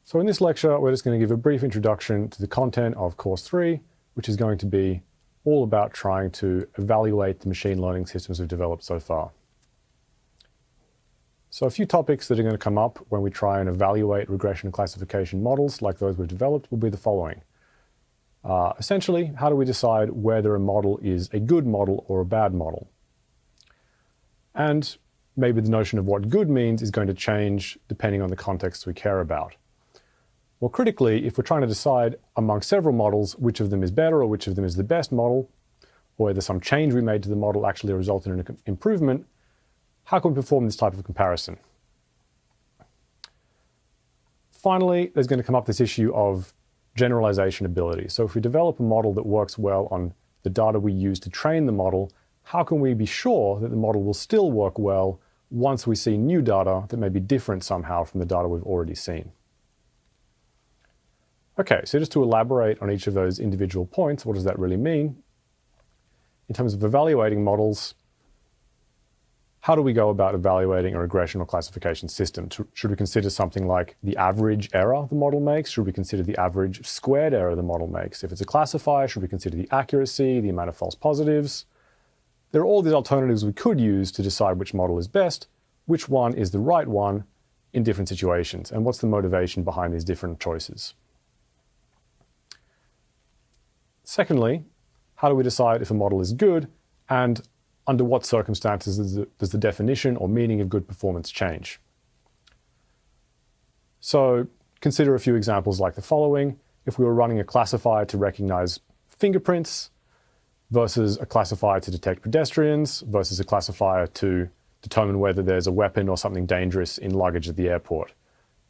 So in this lecture, we're just going to give a brief introduction to the content of Course 3, which is going to be all about trying to evaluate the machine learning systems we've developed so far. So a few topics that are going to come up when we try and evaluate regression and classification models like those we've developed will be the following. Essentially, how do we decide whether a model is a good model or a bad model? And maybe the notion of what good means is going to change depending on the context we care about. Well, critically, if we're trying to decide among several models which of them is better or which of them is the best model, or whether some change we made to the model actually resulted in an improvement, how can we perform this type of comparison? Finally, there's going to come up this issue of generalization ability. So if we develop a model that works well on the data we use to train the model, how can we be sure that the model will still work well once we see new data that may be different somehow from the data we've already seen? Okay, so just to elaborate on each of those individual points, what does that really mean? In terms of evaluating models, how do we go about evaluating a regression or classification system? Should we consider something like the average error the model makes? Should we consider the average squared error the model makes? If it's a classifier, should we consider the accuracy, the amount of false positives? There are all these alternatives we could use to decide which model is best, which one is the right one in different situations, and what's the motivation behind these different choices. Secondly, how do we decide if a model is good, and under what circumstances does the definition or meaning of good performance change? So consider a few examples like the following. If we were running a classifier to recognize fingerprints versus a classifier to detect pedestrians versus a classifier to determine whether there's a weapon or something dangerous in luggage at the airport,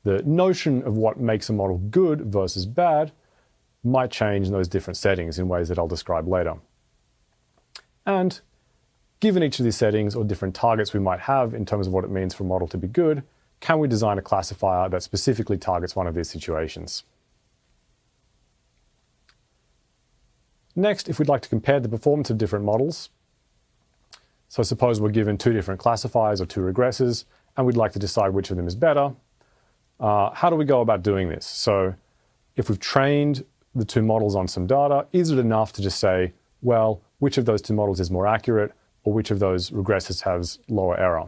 the notion of what makes a model good versus bad might change in those different settings in ways that I'll describe later. And given each of these settings or different targets we might have in terms of what it means for a model to be good, can we design a classifier that specifically targets one of these situations? Next, if we'd like to compare the performance of different models, so suppose we're given two different classifiers or two regressors, and we'd like to decide which of them is better, how do we go about doing this? So if we've trained the two models on some data, is it enough to just say, well, which of those two models is more accurate, or which of those regressors has lower error?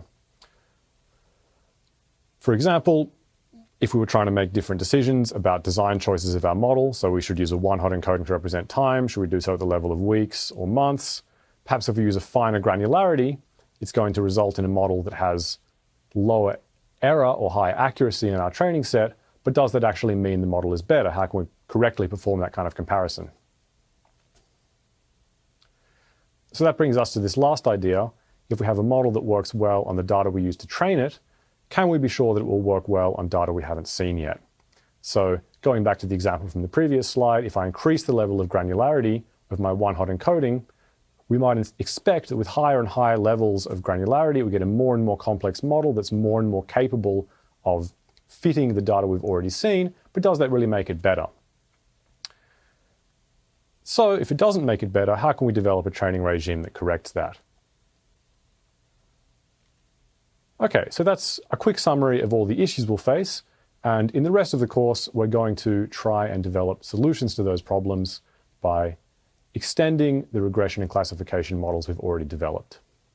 For example, if we were trying to make different decisions about design choices of our model, so we should use a one-hot encoding to represent time, should we do so at the level of weeks or months? Perhaps if we use a finer granularity, it's going to result in a model that has lower error or high accuracy in our training set, but does that actually mean the model is better? How can we correctly perform that kind of comparison? So that brings us to this last idea. If we have a model that works well on the data we use to train it, can we be sure that it will work well on data we haven't seen yet? So going back to the example from the previous slide, if I increase the level of granularity of my one-hot encoding, we might expect that with higher and higher levels of granularity, we get a more and more complex model that's more and more capable of fitting the data we've already seen, but does that really make it better? So if it doesn't make it better, how can we develop a training regime that corrects that? Okay, so that's a quick summary of all the issues we'll face. And in the rest of the course, we're going to try and develop solutions to those problems by extending the regression and classification models we've already developed.